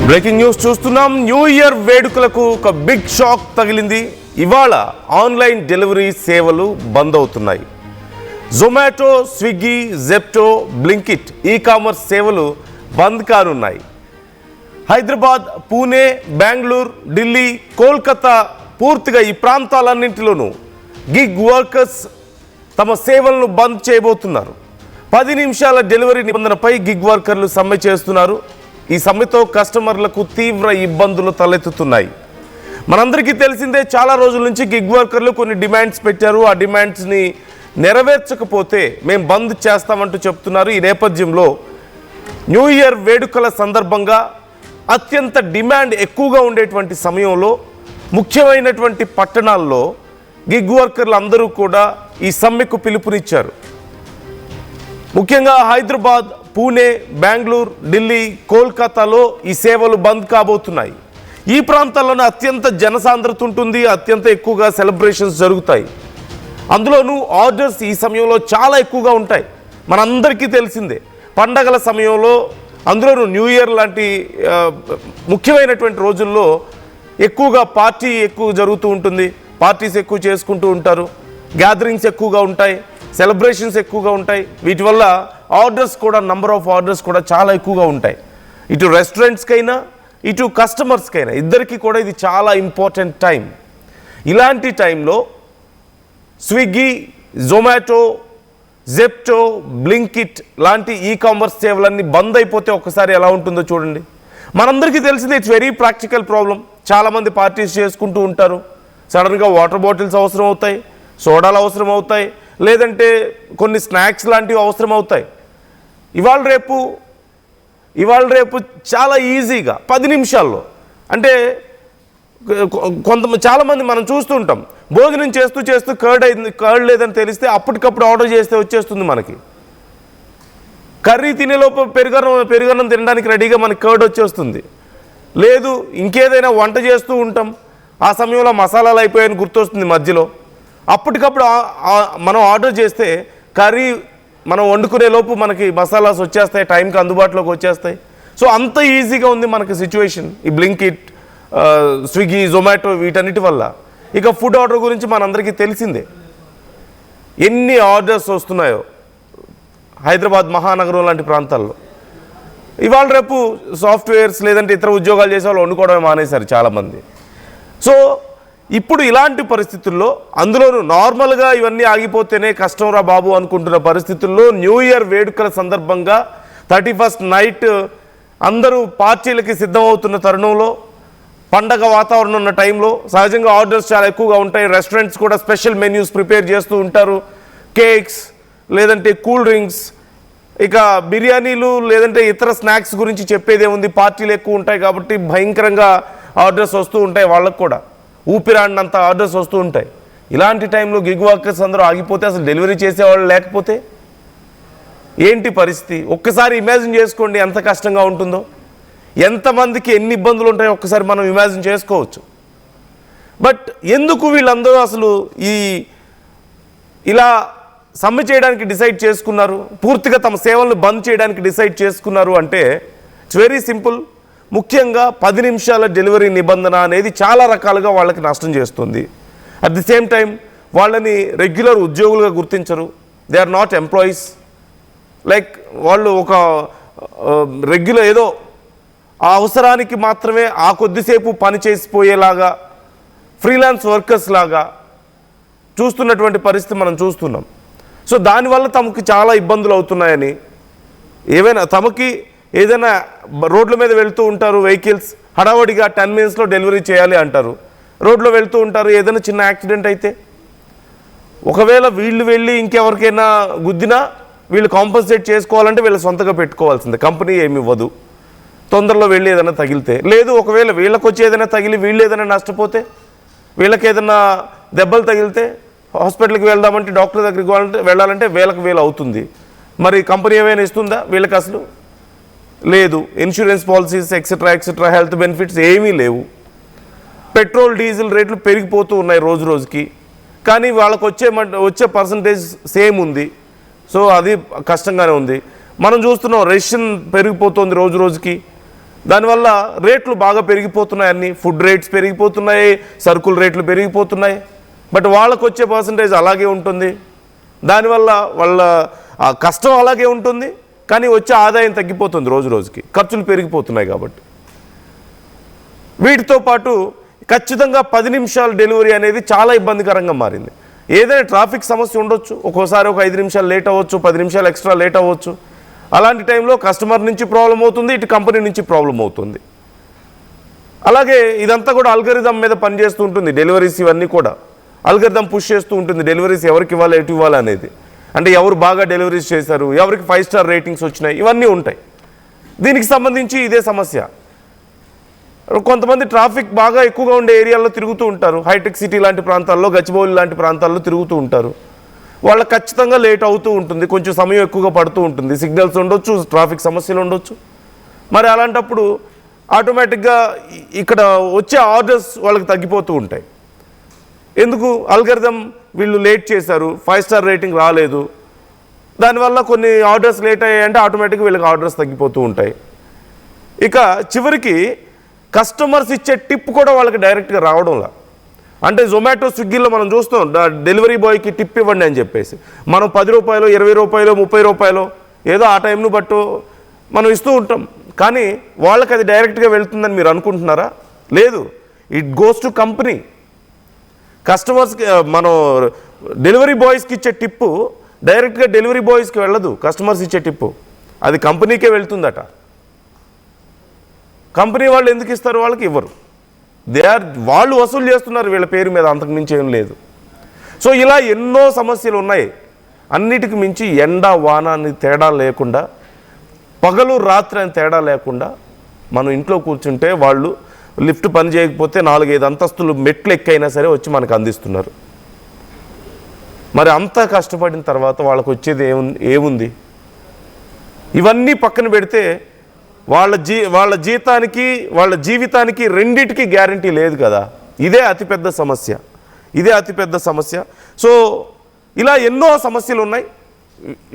Breaking news చూస్తున్నాం. New year వేడుకలకు ఒక బిగ్ షాక్ తగిలింది. ఇవాళ ఆన్లైన్ డెలివరీ సేవలు బంద్ అవుతున్నాయి. జొమాటో, స్విగ్గీ, జెప్టో, బ్లింకిట్ ఈ-కామర్స్ సేవలు బంద్ కానున్నాయి. హైదరాబాద్, పూణే, బెంగళూరు, ఢిల్లీ, కోల్కతా పూర్తిగా ఈ ప్రాంతాలన్నింటిలోనూ గిగ్ వర్కర్స్ తమ సేవలను బంద్ చేయబోతున్నారు. 10 నిమిషాల డెలివరీ నిబంధనపై గిగ్ వర్కర్లు సమ్మె చేస్తున్నారు. ఈ సమ్మెతో కస్టమర్లకు తీవ్ర ఇబ్బందులు తలెత్తుతున్నాయి. మనందరికీ తెలిసిందే, చాలా రోజుల నుంచి గిగ్ వర్కర్లు కొన్ని డిమాండ్స్ పెట్టారు. ఆ డిమాండ్స్ని నెరవేర్చకపోతే మేము బంద్ చేస్తామంటూ చెప్తున్నారు. ఈ నేపథ్యంలో న్యూ ఇయర్ వేడుకల సందర్భంగా అత్యంత డిమాండ్ ఎక్కువగా ఉండేటువంటి సమయంలో ముఖ్యమైనటువంటి పట్టణాల్లో గిగ్ వర్కర్లు అందరూ కూడా ఈ సమ్మెకు పిలుపునిచ్చారు. ముఖ్యంగా హైదరాబాద్, పూణే, బెంగళూరు, ఢిల్లీ, కోల్కతాలో ఈ సేవలు బంద్ కాబోతున్నాయి. ఈ ప్రాంతాల్లోనే అత్యంత జనసాంద్రత ఉంటుంది, అత్యంత ఎక్కువగా సెలబ్రేషన్స్ జరుగుతాయి. అందులోనూ ఆర్డర్స్ ఈ సమయంలో చాలా ఎక్కువగా ఉంటాయి. మనందరికీ తెలిసిందే, పండగల సమయంలో, అందులోనూ న్యూ ఇయర్ లాంటి ముఖ్యమైనటువంటి రోజుల్లో ఎక్కువగా పార్టీ ఎక్కువ జరుగుతూ ఉంటుంది. పార్టీస్ ఎక్కువ చేసుకుంటూ ఉంటారు, గ్యాదరింగ్స్ ఎక్కువగా ఉంటాయి, సెలబ్రేషన్స్ ఎక్కువగా ఉంటాయి. వీటి వల్ల ఆర్డర్స్ కూడా, నంబర్ ఆఫ్ ఆర్డర్స్ కూడా చాలా ఎక్కువగా ఉంటాయి. ఇటు రెస్టారెంట్స్కైనా ఇటు కస్టమర్స్కైనా ఇద్దరికి కూడా ఇది చాలా ఇంపార్టెంట్ టైం. ఇలాంటి టైంలో స్విగ్గీ, జొమాటో, జెప్టో, బ్లింకిట్ లాంటి ఈ-కామర్స్ సేవలన్నీ బంద్ అయిపోతే ఒక్కసారి ఎలా ఉంటుందో చూడండి. మనందరికీ తెలిసిందే, ఇట్స్ వెరీ ప్రాక్టికల్ ప్రాబ్లం. చాలామంది పార్టీస్ చేసుకుంటూ ఉంటారు. సడన్గా వాటర్ బాటిల్స్ అవసరం అవుతాయి, సోడాలు అవసరం అవుతాయి, లేదంటే కొన్ని స్నాక్స్ లాంటివి అవసరం అవుతాయి. ఇవాళ రేపు చాలా ఈజీగా 10 నిమిషాల్లో, అంటే చాలామంది మనం చూస్తూ ఉంటాం, భోజనం చేస్తూ కర్డ్ లేదని తెలిస్తే అప్పటికప్పుడు ఆర్డర్ చేస్తే వచ్చేస్తుంది మనకి. కర్రీ తినేలోపు పెరుగన్నం తినడానికి రెడీగా మనకి కర్డ్ వచ్చేస్తుంది. లేదు, ఇంకేదైనా వంట చేస్తూ ఉంటాం, ఆ సమయంలో మసాలాలు అయిపోయాయని గుర్తొస్తుంది మధ్యలో. అప్పటికప్పుడు మనం ఆర్డర్ చేస్తే కర్రీ మనం వండుకునే లోపు మనకి మసాలాస్ వచ్చేస్తాయి, టైంకి అందుబాటులోకి వచ్చేస్తాయి. సో అంత ఈజీగా ఉంది మనకి సిచ్యువేషన్ ఈ బ్లింకిట్, స్విగ్గీ, జొమాటో వీటన్నిటి వల్ల. ఇక ఫుడ్ ఆర్డర్ గురించి మనందరికీ తెలిసిందే, ఎన్ని ఆర్డర్స్ వస్తున్నాయో హైదరాబాద్ మహానగరం లాంటి ప్రాంతాల్లో. ఇవాళ రేపు సాఫ్ట్వేర్స్ లేదంటే ఇతర ఉద్యోగాలు చేసే వాళ్ళు వండుకోవడమే మానేశారు చాలామంది. సో ఇప్పుడు ఇలాంటి పరిస్థితుల్లో, అందులోనూ నార్మల్గా ఇవన్నీ ఆగిపోతేనే కష్టం రా బాబు అనుకుంటున్న పరిస్థితుల్లో న్యూ ఇయర్ వేడుకల సందర్భంగా 31st నైట్ అందరూ పార్టీలకి సిద్ధమవుతున్న తరుణంలో, పండగ వాతావరణం ఉన్న టైంలో సహజంగా ఆర్డర్స్ చాలా ఎక్కువగా ఉంటాయి. రెస్టారెంట్స్ కూడా స్పెషల్ మెన్యూస్ ప్రిపేర్ చేస్తూ ఉంటారు. కేక్స్ లేదంటే కూల్ డ్రింక్స్, ఇక బిర్యానీలు లేదంటే ఇతర స్నాక్స్ గురించి చెప్పేదే ఉంది. పార్టీలు ఎక్కువ ఉంటాయి కాబట్టి భయంకరంగా ఆర్డర్స్ వస్తూ ఉంటాయి. వాళ్ళకు కూడా ఊపిరాడినంత ఆర్డర్స్ వస్తూ ఉంటాయి. ఇలాంటి టైంలో గిగ్ వర్కర్స్ అందరూ ఆగిపోతే, అసలు డెలివరీ చేసేవాళ్ళు లేకపోతే ఏంటి పరిస్థితి? ఒక్కసారి ఇమాజిన్ చేసుకోండి ఎంత కష్టంగా ఉంటుందో, ఎంతమందికి ఎన్ని ఇబ్బందులు ఉంటాయో ఒక్కసారి మనం ఇమాజిన్ చేసుకోవచ్చు. బట్ ఎందుకు వీళ్ళందరూ అసలు ఇలా సమ్మె చేయడానికి డిసైడ్ చేసుకున్నారు, పూర్తిగా తమ సేవలను బంద్ చేయడానికి డిసైడ్ చేసుకున్నారు అంటే ఇట్స్ వెరీ సింపుల్. ముఖ్యంగా 10 నిమిషాల డెలివరీ నిబంధన అనేది చాలా రకాలుగా వాళ్ళకి నష్టం చేస్తుంది. అట్ ది సేమ్ టైం వాళ్ళని రెగ్యులర్ ఉద్యోగులుగా గుర్తించరు. They are not employees. Like వాళ్ళు ఒక రెగ్యులర్ ఏదో ఆ అవసరానికి మాత్రమే ఆ కొద్దిసేపు పని చేసిపోయేలాగా ఫ్రీలాన్స్ వర్కర్స్ లాగా చూస్తున్నటువంటి పరిస్థితి మనం చూస్తున్నాం. సో దానివల్ల తమకు చాలా ఇబ్బందులు అవుతున్నాయని, ఏవైనా తమకి ఏదైనా రోడ్ల మీద వెళ్తూ ఉంటారు వెహికల్స్, హడావడిగా 10 మినిట్స్లో డెలివరీ చేయాలి అంటారు. రోడ్లో వెళ్తూ ఉంటారు, ఏదైనా చిన్న యాక్సిడెంట్ అయితే ఒకవేళ వీళ్ళు వెళ్ళి ఇంకెవరికైనా గుద్దినా వీళ్ళు కాంపన్సేట్ చేసుకోవాలంటే వీళ్ళు సొంతగా పెట్టుకోవాల్సిందే, కంపెనీ ఏమి ఇవ్వదు. తొందరలో వెళ్ళి ఏదైనా తగిలితే, లేదు ఒకవేళ వీళ్ళకి వచ్చి ఏదైనా తగిలి వీళ్ళు ఏదైనా నష్టపోతే, వీళ్ళకి ఏదైనా దెబ్బలు తగిలితే హాస్పిటల్కి వెళ్దామంటే, డాక్టర్ దగ్గరికి వెళ్ళాలంటే వేలకు అవుతుంది. మరి కంపెనీ ఏమైనా ఇస్తుందా వీళ్ళకి? అసలు లేదు. Insurance policies etcetera health benefits ఏమీ లేవు. పెట్రోల్, డీజిల్ రేట్లు పెరిగిపోతూ ఉన్నాయి రోజు రోజుకి, కానీ వాళ్ళకు వచ్చే పర్సంటేజ్ సేమ్ ఉంది. సో అది కష్టంగానే ఉంది. మనం చూస్తున్నాం, రష్యన్ పెరిగిపోతుంది రోజు రోజుకి. దానివల్ల రేట్లు బాగా పెరిగిపోతున్నాయి, అన్ని ఫుడ్ రేట్స్ పెరిగిపోతున్నాయి, సరుకుల రేట్లు పెరిగిపోతున్నాయి. బట్ వాళ్ళకు వచ్చే పర్సంటేజ్ అలాగే ఉంటుంది. దానివల్ల వాళ్ళ కష్టం అలాగే ఉంటుంది, కానీ వచ్చే ఆదాయం తగ్గిపోతుంది రోజు రోజుకి, ఖర్చులు పెరిగిపోతున్నాయి. కాబట్టి వీటితో పాటు ఖచ్చితంగా 10 నిమిషాల డెలివరీ అనేది చాలా ఇబ్బందికరంగా మారింది. ఏదైనా ట్రాఫిక్ సమస్య ఉండొచ్చు, ఒక్కోసారి ఒక 5 నిమిషాలు లేట్ అవ్వచ్చు, 10 నిమిషాలు ఎక్స్ట్రా లేట్ అవ్వచ్చు. అలాంటి టైంలో కస్టమర్ నుంచి ప్రాబ్లం అవుతుంది, ఇటు కంపెనీ నుంచి ప్రాబ్లం అవుతుంది. అలాగే ఇదంతా కూడా అల్గరిథం మీద పనిచేస్తూ ఉంటుంది. డెలివరీస్ ఇవన్నీ కూడా అల్గరిథం పుష్ చేస్తూ ఉంటుంది, డెలివరీస్ ఎవరికి ఇవ్వాలి, ఎటు ఇవ్వాలి అనేది. అంటే ఎవరు బాగా డెలివరీస్ చేశారు, ఎవరికి 5 స్టార్ రేటింగ్స్ వచ్చినాయి, ఇవన్నీ ఉంటాయి. దీనికి సంబంధించి ఇదే సమస్య. కొంతమంది ట్రాఫిక్ బాగా ఎక్కువగా ఉండే ఏరియాల్లో తిరుగుతూ ఉంటారు, హైటెక్ సిటీ లాంటి ప్రాంతాల్లో, గచ్చిబౌలి లాంటి ప్రాంతాల్లో తిరుగుతూ ఉంటారు. వాళ్ళకి ఖచ్చితంగా లేట్ అవుతూ ఉంటుంది, కొంచెం సమయం ఎక్కువగా పడుతూ ఉంటుంది, సిగ్నల్స్ ఉండొచ్చు, ట్రాఫిక్ సమస్యలు ఉండొచ్చు. మరి అలాంటప్పుడు ఆటోమేటిక్గా ఇక్కడ వచ్చే ఆర్డర్స్ వాళ్ళకి తగ్గిపోతూ ఉంటాయి. ఎందుకు? అల్గరిథం వీళ్ళు లేట్ చేశారు, 5 స్టార్ రేటింగ్ రాలేదు, దానివల్ల కొన్ని ఆర్డర్స్ లేట్ అయ్యాయంటే ఆటోమేటిక్గా వీళ్ళకి ఆర్డర్స్ తగ్గిపోతూ ఉంటాయి. ఇక చివరికి కస్టమర్స్ ఇచ్చే టిప్ కూడా వాళ్ళకి డైరెక్ట్గా రావడంలా. అంటే జొమాటో, స్విగ్గీలో మనం చూస్తాం, డెలివరీ బాయ్కి టిప్ ఇవ్వండి అని చెప్పేసి మనం 10 రూపాయలు, 20 రూపాయలు, 30 రూపాయలు ఏదో ఆ టైంను బట్టు మనం ఇస్తూ ఉంటాం. కానీ వాళ్ళకి అది డైరెక్ట్గా వెళ్తుందని మీరు అనుకుంటున్నారా? లేదు, ఇట్ గోస్ టు కంపెనీ. కస్టమర్స్కి మనం డెలివరీ బాయ్స్కి ఇచ్చే టిప్పు డైరెక్ట్గా డెలివరీ బాయ్స్కి వెళ్ళదు, కస్టమర్స్ ఇచ్చే టిప్పు అది కంపెనీకే వెళ్తుందట. కంపెనీ వాళ్ళు ఎందుకు ఇస్తారు? వాళ్ళకి ఇవ్వరు. వాళ్ళు వసూలు చేస్తున్నారు వీళ్ళ పేరు మీద, అంతకు మించి ఏం లేదు. సో ఇలా ఎన్నో సమస్యలు ఉన్నాయి. అన్నిటికి మించి ఎండ వాన అని తేడా లేకుండా, పగలు రాత్రి అని తేడా లేకుండా మనం ఇంట్లో కూర్చుంటే వాళ్ళు లిఫ్ట్ పని చేయకపోతే 4-5 అంతస్తులు మెట్లు ఎక్కైనా సరే వచ్చి మనకు అందిస్తున్నారు. మరి అంతా కష్టపడిన తర్వాత వాళ్ళకు వచ్చేది ఏముంది? ఇవన్నీ పక్కన పెడితే వాళ్ళ జీతానికి, వాళ్ళ జీవితానికి రెండిటికి గ్యారంటీ లేదు కదా. ఇదే అతిపెద్ద సమస్య. సో ఇలా ఎన్నో సమస్యలు ఉన్నాయి.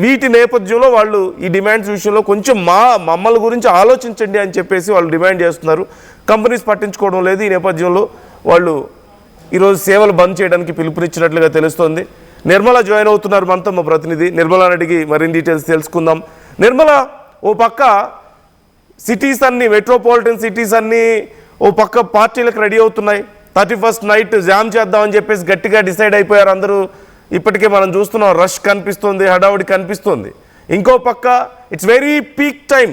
వీటి నేపథ్యంలో వాళ్ళు ఈ డిమాండ్స్ విషయంలో కొంచెం మమ్మల్ని గురించి ఆలోచించండి అని చెప్పేసి వాళ్ళు డిమాండ్ చేస్తున్నారు. కంపెనీస్ పట్టించుకోవడం లేదు. ఈ నేపథ్యంలో వాళ్ళు ఈరోజు సేవలు బంద్ చేయడానికి పిలుపునిచ్చినట్లుగా తెలుస్తోంది. నిర్మల జాయిన్ అవుతున్నారు మనతో, మా ప్రతినిధి నిర్మలాని అడిగి మరిన్ని డీటెయిల్స్ తెలుసుకుందాం. నిర్మల, ఓ పక్క సిటీస్ అన్నీ, మెట్రోపాలిటన్ సిటీస్ అన్నీ ఓ పక్క పార్టీలకు రెడీ అవుతున్నాయి. 31st నైట్ జామ్ చేద్దామని చెప్పేసి గట్టిగా డిసైడ్ అయిపోయారు అందరూ. ఇప్పటికే మనం చూస్తున్నాం, రష్ కనిపిస్తుంది, హడావుడి కనిపిస్తుంది. ఇంకో పక్క it's very peak time,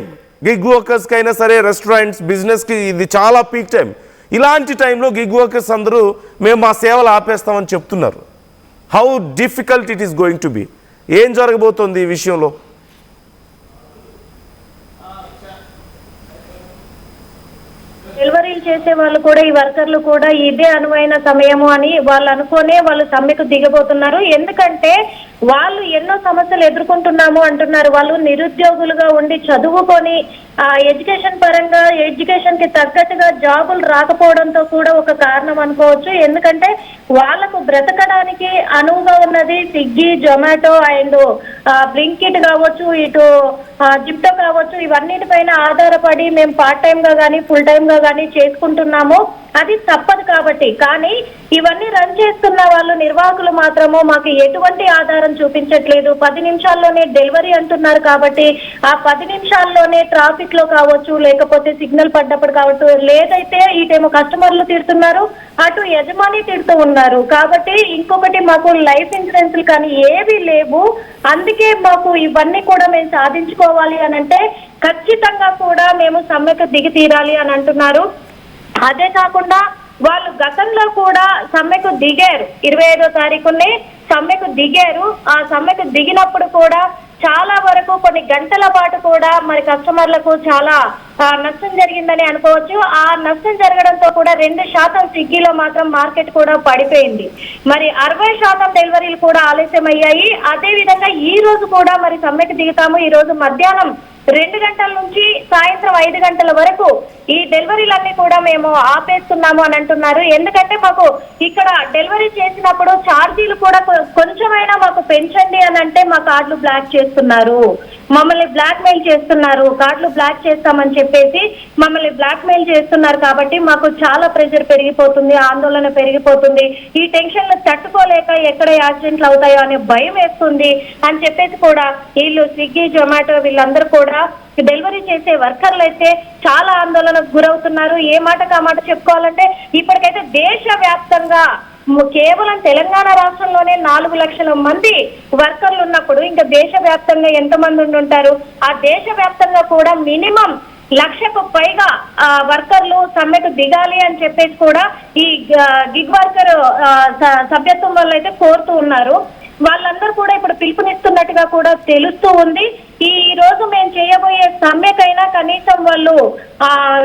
gig వర్కర్స్కి అయినా సరే, రెస్టారెంట్స్ బిజినెస్కి ఇది చాలా పీక్ టైం. ఇలాంటి టైంలో గిగ్ వర్కర్స్ అందరూ మేము మా సేవలు ఆపేస్తామని చెప్తున్నారు. How difficult it is going to be? ఏం జరగబోతోంది ఈ విషయంలో? డెలివరీలు చేసే వాళ్ళు కూడా, ఈ వర్కర్లు కూడా ఇదే అనువైన సమయము అని వాళ్ళు అనుకునే వాళ్ళు సమ్మెకు దిగబోతున్నారు. ఎందుకంటే వాళ్ళు ఎన్నో సమస్యలు ఎదుర్కొంటున్నాము అంటున్నారు. వాళ్ళు నిరుద్యోగులుగా ఉండి చదువుకొని ఎడ్యుకేషన్ పరంగా, ఎడ్యుకేషన్ కి తగ్గట్టుగా జాబులు రాకపోవడంతో కూడా ఒక కారణం అనుకోవచ్చు. ఎందుకంటే వాళ్లకు బ్రతకడానికి అనువుగా ఉన్నది స్విగ్గీ, జొమాటో అండ్ బ్లింకిట్ కావచ్చు, ఇటు జిప్టో కావచ్చు, ఇవన్నిటిపైన ఆధారపడి మేము పార్ట్ టైం గా కానీ ఫుల్ టైం గా కానీ చేసుకుంటున్నాము. అది తప్పదు కాబట్టి. కానీ ఇవన్నీ రన్ చేస్తున్న వాళ్ళు, నిర్వాహకులు మాత్రము మాకు ఎటువంటి ఆధారం చూపించట్లేదు. 10 నిమిషాల్లోనే డెలివరీ అంటున్నారు. కాబట్టి ఆ 10 నిమిషాల్లోనే ట్రాఫిక్ లో కావచ్చు, లేకపోతే సిగ్నల్ పడ్డప్పుడు కావచ్చు, లేదైతే ఇటేమో కస్టమర్లు తిడుతున్నారు, అటు యజమాని తిడుతూ ఉన్నారు. కాబట్టి ఇంకొకటి, మాకు లైఫ్ ఇన్సూరెన్స్ కానీ ఏవి లేవు. అందుకే మాకు ఇవన్నీ కూడా మేము సాధించుకోవాలి అని అంటే ఖచ్చితంగా కూడా మేము సమ్మెకు దిగి తీరాలి అని అంటున్నారు. అదే కాకుండా వాళ్ళు గతంలో కూడా సమ్మెకు దిగారు, 25వ తారీఖునే సమ్మెకు దిగారు. ఆ సమ్మెకు దిగినప్పుడు కూడా చాలా వరకు కొన్ని గంటల పాటు కూడా మరి కస్టమర్లకు చాలా నష్టం జరిగిందని అనుకోవచ్చు. ఆ నష్టం జరగడంతో కూడా 2% స్విగ్గీలో మాత్రం మార్కెట్ కూడా పడిపోయింది. మరి 60% డెలివరీలు కూడా ఆలస్యమయ్యాయి. అదే విధంగా ఈ రోజు కూడా మరి సమ్మెకు దిగుతాము. ఈ రోజు మధ్యాహ్నం 2 గంటల నుంచి సాయంత్రం 5 గంటల వరకు ఈ డెలివరీలన్నీ కూడా మేము ఆపేస్తున్నాము అని అంటున్నారు. ఎందుకంటే మాకు ఇక్కడ డెలివరీ చేసినప్పుడు ఛార్జీలు కూడా కొంచెమైనా మాకు పెంచండి అని అంటే మా కార్డులు బ్లాక్ చేస్తున్నారు, మమ్మల్ని బ్లాక్ మెయిల్ చేస్తున్నారు. కార్డులు బ్లాక్ చేస్తామని చెప్పేసి మమ్మల్ని బ్లాక్ మెయిల్ చేస్తున్నారు. కాబట్టి మాకు చాలా ప్రెషర్ పెరిగిపోతుంది, ఆందోళన పెరిగిపోతుంది. ఈ టెన్షన్లు తట్టుకోలేక ఎక్కడ యాక్సిడెంట్లు అవుతాయో అనే భయం వేస్తుంది అని చెప్పేసి కూడా వీళ్ళు స్విగ్గీ జొమాటో వీళ్ళందరూ కూడా డెలివరీ చేసే వర్కర్లు అయితే చాలా ఆందోళనకు గురవుతున్నారు. ఏ మాటకు ఆ మాట చెప్పుకోవాలంటే ఇప్పటికైతే దేశవ్యాప్తంగా కేవలం తెలంగాణ రాష్ట్రంలోనే 4 లక్షల మంది వర్కర్లు ఉన్నప్పుడు ఇంకా దేశవ్యాప్తంగా ఎంతమంది ఉండుంటారు? ఆ దేశవ్యాప్తంగా కూడా మినిమం 1,00,000కు పైగా వర్కర్లు సమ్మెకు దిగాలి అని చెప్పేసి కూడా ఈ గిగ్ వర్కర్ సభ్యత్వం వల్ల అయితే కోరుతూ ఉన్నారు. వాళ్ళందరూ కూడా ఇప్పుడు పిలుపునిస్తున్నట్టుగా కూడా తెలుస్తూ ఉంది. ఈ రోజు మేము చేయబోయే సమ్మెకైనా కనీసం వాళ్ళు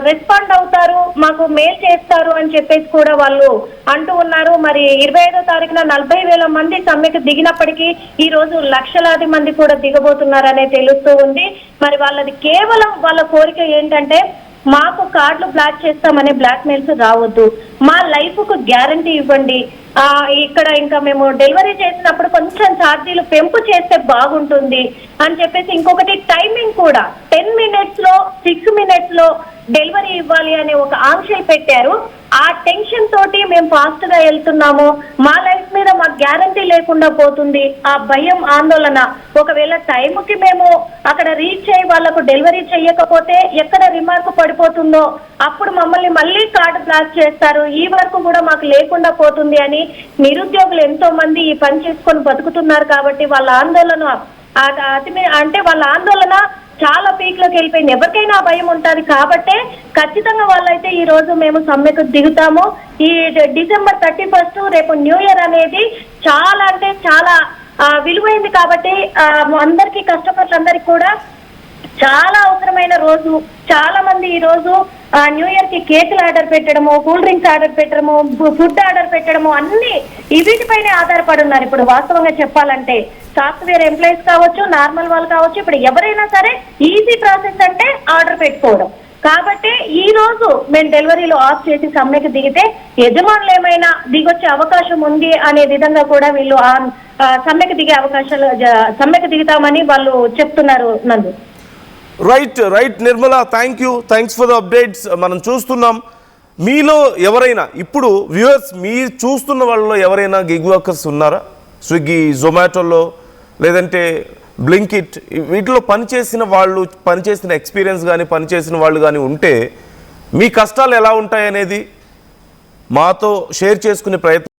రెస్పాండ్ అవుతారు, మాకు మెయిల్ చేస్తారు అని చెప్పేసి కూడా వాళ్ళు అంటూ ఉన్నారు. మరి 25వ తారీఖున 40,000 మంది సమ్మెకు దిగినప్పటికీ ఈ రోజు లక్షలాది మంది కూడా దిగబోతున్నారనే తెలుస్తూ ఉంది. మరి వాళ్ళది కేవలం వాళ్ళ కోరిక ఏంటంటే మాకు కార్డులు బ్లాక్ చేస్తామనే బ్లాక్ మెయిల్స్ రావద్దు, మా లైఫ్ కు గ్యారంటీ ఇవ్వండి. ఇక్కడ ఇంకా మేము డెలివరీ చేసినప్పుడు కొంచెం ఛార్జీలు పెంపు చేస్తే బాగుంటుంది అని చెప్పేసి, ఇంకొకటి టైమింగ్ కూడా 10 minutes లో 6 minutes లో డెలివరీ ఇవ్వాలి అనే ఒక ఆంక్షలు పెట్టారు. ఆ టెన్షన్ తోటి మేము ఫాస్ట్ గా వెళ్తున్నాము, మా లైఫ్ మీద మాకు గ్యారంటీ లేకుండా పోతుంది. ఆ భయం, ఆందోళన, ఒకవేళ టైంకి మేము అక్కడ రీచ్ అయ్యి వాళ్ళకు డెలివరీ చేయకపోతే ఎక్కడ రిమార్క్ పడిపోతుందో అప్పుడు మమ్మల్ని మళ్ళీ కార్డు బ్లాక్ చేస్తారు, ఈ వరకు కూడా మాకు లేకుండా పోతుంది అని నిరుద్యోగులు ఎంతో మంది ఈ పని చేసుకొని బతుకుతున్నారు. కాబట్టి వాళ్ళ ఆందోళన వాళ్ళ ఆందోళన చాలా పీక్ లోకి వెళ్ళిపోయింది. ఎవరికైనా భయం ఉంటుంది కాబట్టి ఖచ్చితంగా వాళ్ళైతే ఈ రోజు మేము సమ్మెకు దిగుతాము. ఈ December 31st రేపు న్యూ ఇయర్ అనేది చాలా అంటే చాలా విలువైంది. కాబట్టి అందరికీ కష్టపడులందరికీ కూడా చాలా అవసరమైన రోజు. చాలా మంది ఈ రోజు న్యూ ఇయర్ కి కేకులు ఆర్డర్ పెట్టడము, కూల్ డ్రింక్స్ ఆర్డర్ పెట్టడము, ఫుడ్ ఆర్డర్ పెట్టడము అన్ని వీటిపైనే ఆధారపడి ఉన్నారు. ఇప్పుడు వాస్తవంగా చెప్పాలంటే సాఫ్ట్వేర్ ఎంప్లాయీస్ కావచ్చు, నార్మల్ వాళ్ళు కావచ్చు, ఇప్పుడు ఎవరైనా సరే ఈజీ ప్రాసెస్ అంటే ఆర్డర్ పెట్టుకోవడం. కాబట్టి ఈ రోజు మేము డెలివరీలు ఆఫ్ చేసి సమ్మెకు దిగితే యజమానులు ఏమైనా దిగొచ్చే అవకాశం ఉంది అనే విధంగా కూడా వీళ్ళు సమ్మెకు దిగుతామని వాళ్ళు చెప్తున్నారు. నందు right Nirmala, thanks for the updates. మనం చూస్తున్నాం మీలో ఎవరైనా ఇప్పుడు వ్యూవర్స్ మీరు చూస్తున్న వాళ్ళలో ఎవరైనా గిగ్ వర్కర్స్ ఉన్నారా? స్విగ్గీ, జొమాటోలో లేదంటే బ్లింకిట్ వీటిలో పనిచేసిన ఎక్స్పీరియన్స్ కానీ పనిచేసిన వాళ్ళు కానీ ఉంటే మీ కష్టాలు ఎలా ఉంటాయనేది మాతో షేర్ చేసుకునే ప్రయత్నం